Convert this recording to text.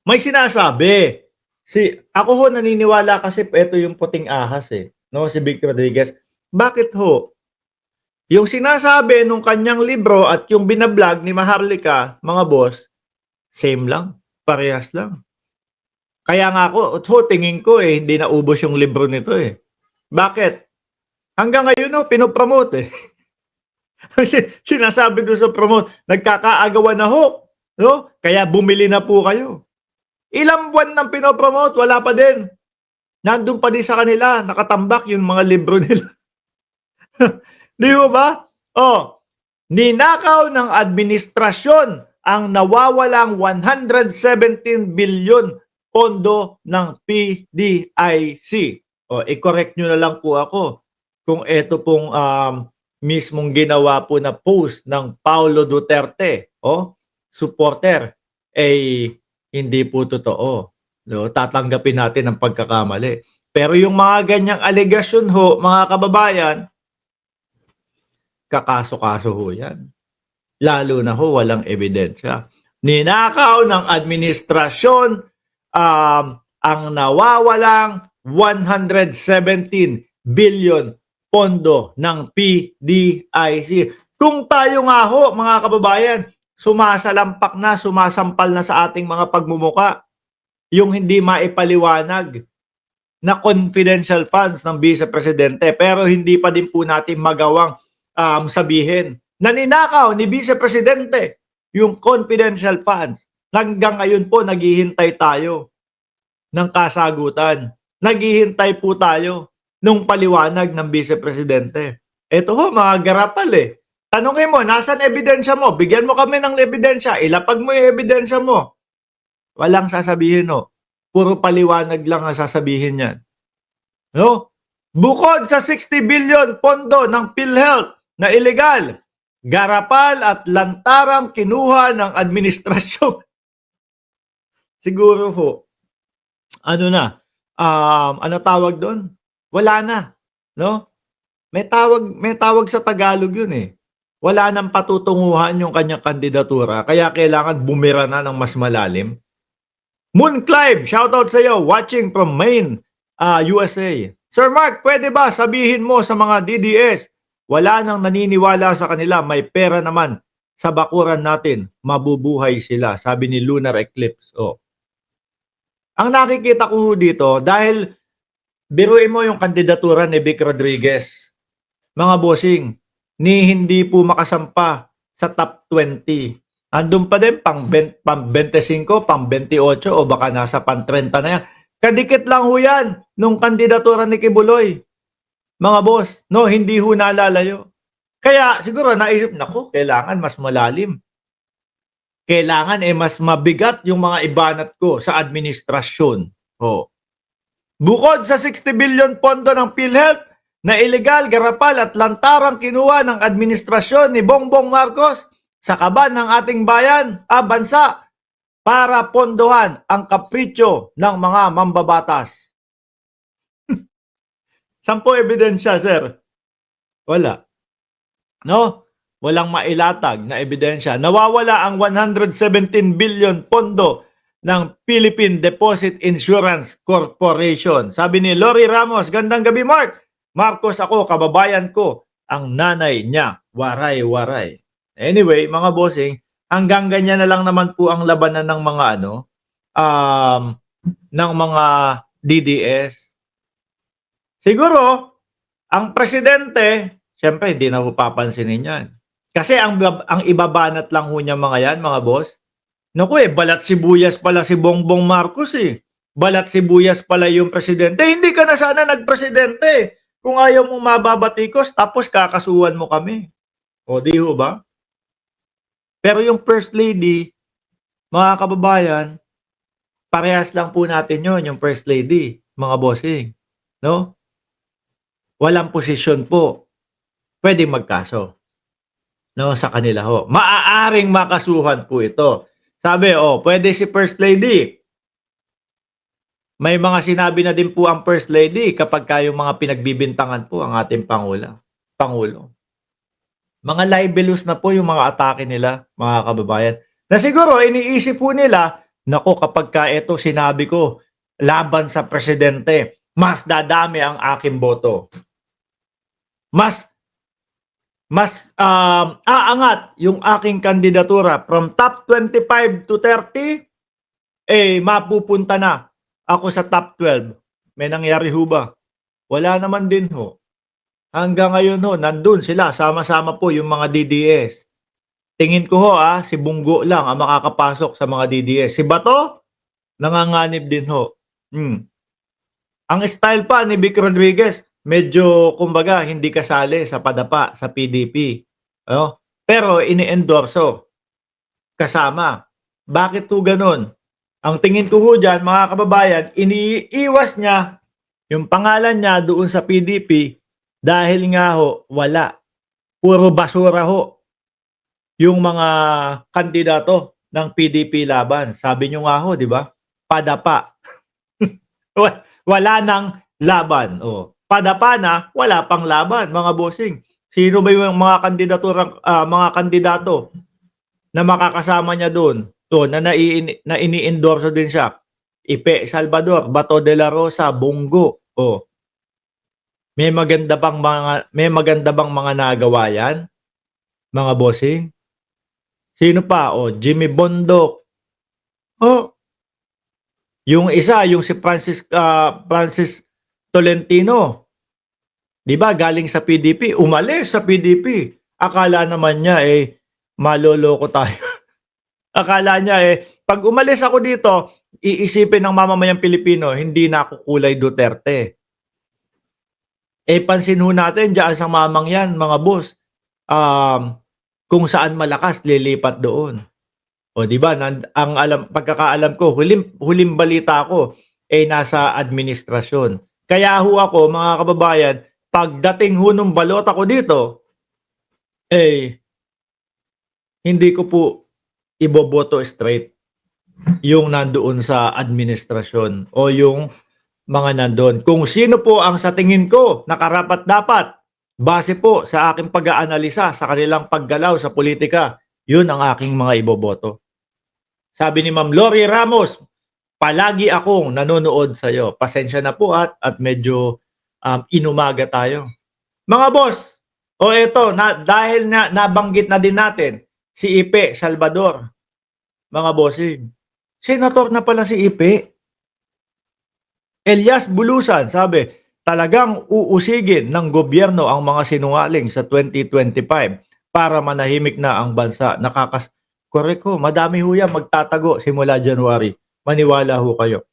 May sinasabi. Ako ho naniniwala kasi ito yung puting ahas eh, no, si Vic Rodriguez. Bakit ho? Yung sinasabi nung kanyang libro at yung binablog ni Maharlika, mga boss, same lang, parehas lang. Kaya nga ako, tingin ko eh, hindi naubos yung libro nito eh. Bakit? Hanggang ngayon no, pinopromote eh. Sinasabi doon sa promote, nagkakaagawan na ho. No? Kaya bumili na po kayo. Ilang buwan nang pinopromote, wala pa din. Nandun pa din sa kanila, nakatambak yung mga libro nila. Di mo ba? Oh, ninakaw ng administrasyon ang nawawalang 117 billion pondo ng PDIC. O, i-correct nyo na lang po ako kung ito pong mismong ginawa po na post ng Paulo Duterte, supporter, eh hindi po totoo. No? Tatanggapin natin ang pagkakamali. Pero yung mga ganyang alegasyon ho, mga kababayan, kakaso-kaso ho yan. Lalo na ho, walang ebidensya. Ninakaw ng administrasyon ang nawawalang 117 billion pondo ng PDIC. Kung tayo nga ho, mga kababayan, sumasalampak na, sumasampal na sa ating mga pagmumuka, yung hindi maipaliwanag na confidential funds ng Vice Presidente, pero hindi pa din po natin magawang sabihin na ninakaw ni Vice Presidente yung confidential funds. Hanggang ngayon po, naghihintay tayo ng kasagutan. Naghihintay po tayo nung paliwanag ng Vice Presidente. Ito ho, mga garapal eh. Tanungin mo, nasan ebidensya mo? Bigyan mo kami ng ebidensya. Ilapag mo yung ebidensya mo. Walang sasabihin no. Puro paliwanag lang ang sasabihin yan. No? Bukod sa 60 billion pondo ng PhilHealth na illegal, garapal at lantarang kinuha ng administrasyon. Siguro ho, ano na, ano tawag doon? Wala na, no? May tawag sa Tagalog yun eh. Wala nang patutunguhan yung kanyang kandidatura, kaya kailangan bumira na ng mas malalim. Moon Clive, shoutout sa iyo, watching from Maine, USA. Sir Mark, pwede ba sabihin mo sa mga DDS, wala nang naniniwala sa kanila, may pera naman sa bakuran natin, mabubuhay sila, sabi ni Lunar Eclipse. Ang nakikita ko dito, dahil biruin mo yung kandidatura ni Vic Rodriguez, mga bossing, ni hindi po makasampa sa top 20. Andun pa din pang 25, pang 28 o baka nasa pang 30 na yan. Kadikit lang ho yan nung kandidatura ni Kibuloy. Mga boss, no, hindi ho nalalayo. Kaya siguro naisip, naku, kailangan mas malalim. Kailangan mas mabigat yung mga ibanat ko sa administrasyon. Bukod sa 60 billion pondo ng PhilHealth na illegal, garapal at lantarang kinuha ng administrasyon ni Bongbong Marcos sa kaban ng ating bayan, bansa, para pondohan ang kapritsyo ng mga mambabatas. Sampo ebidensya, sir? Wala. No? Walang mailatag na ebidensya. Nawawala ang 117 billion pondo ng Philippine Deposit Insurance Corporation. Sabi ni Lori Ramos, gandang gabi Mark. Marcos ako, kababayan ko. Ang nanay niya, waray-waray. Anyway, mga bossing, hanggang ganyan na lang naman po ang labanan ng mga ng mga DDS. Siguro, ang presidente, syempre hindi na po papansinin yan. Kasi ang ibabanat lang ho niya mga yan, mga boss. Naku balat sibuyas pala si Bongbong Marcos eh. Balat sibuyas pala yung presidente. Hindi ka na sana nagpresidente. Kung ayaw mong mababatikos, tapos kakasuhan mo kami. O di ho ba? Pero yung First Lady, mga kababayan, parehas lang po natin yon yung First Lady, mga bossing. No? Walang posisyon po. Pwedeng magkaso. No, sa kanila ho. Maaaring makasuhan po ito. Sabi, pwede si First Lady. May mga sinabi na din po ang First Lady kapag kayong mga pinagbibintangan po ang ating Pangulo. Mga libelous na po yung mga atake nila, mga kababayan. Na siguro iniisip po nila, Naku, kapagka eto sinabi ko, laban sa presidente, mas dadami ang aking boto. Mas aangat yung aking kandidatura from top 25 to 30, mapupunta na ako sa top 12. May nangyari ho ba? Wala naman din ho. Hanggang ngayon ho, nandun sila, sama-sama po yung mga DDS. Tingin ko ho, si Bunggo lang ang makakapasok sa mga DDS. Si Bato, nanganganib din ho. Ang style pa ni Vic Rodriguez, medyo kumbaga hindi kasali sa padapa sa PDP. Ano? Pero ini-endorso kasama. Bakit po ganun? Ang tingin ko ho dyan, mga kababayan, iniiwas niya yung pangalan niya doon sa PDP dahil nga ho, wala. Puro basura ho yung mga kandidato ng PDP laban. Sabi nyo nga ho, di ba? Padapa. Wala nang laban. Padapa na, wala pang laban, mga bossing. Sino ba yung mga mga kandidato na makakasama niya doon? Na ini-endorso din siya. Ipe Salvador, Bato de la Rosa, Bongo. May maganda bang mga nagawa yan? Mga bossing? Sino pa? Jimmy Bondoc. Yung isa, yung si Francis Tolentino. 'Di ba galing sa PDP, umalis sa PDP. Akala naman niya maloloko tayo. Akala niya pag umalis ako dito, iisipin ng mamamayang Pilipino, hindi na ako kulay Duterte. Pansin ho natin diyan sa mamang 'yan, mga boss. Kung saan malakas lilipat doon. 'Di ba? Pagkakaalam ko, huling balita ko nasa administrasyon. Kaya ho ako, mga kababayan, pagdating ho nung balota ko dito, hindi ko po iboboto straight yung nandoon sa administrasyon o yung mga nandoon. Kung sino po ang sa tingin ko nakarapat-dapat base po sa aking pag-aanalisa sa kanilang paggalaw sa politika, yun ang aking mga iboboto. Sabi ni Ma'am Lori Ramos, palagi akong nanonood sa iyo. Pasensya na po at medyo inumaga tayo. Mga boss, eto, dahil nabanggit na din natin si Ipe Salvador. Mga bossing, senator na pala si Ipe. Elias Bulusan, sabi, talagang uusigin ng gobyerno ang mga sinungaling sa 2025 para manahimik na ang bansa. Correct ho, madami ho yan magtatago simula January. Maniwala ho kayo.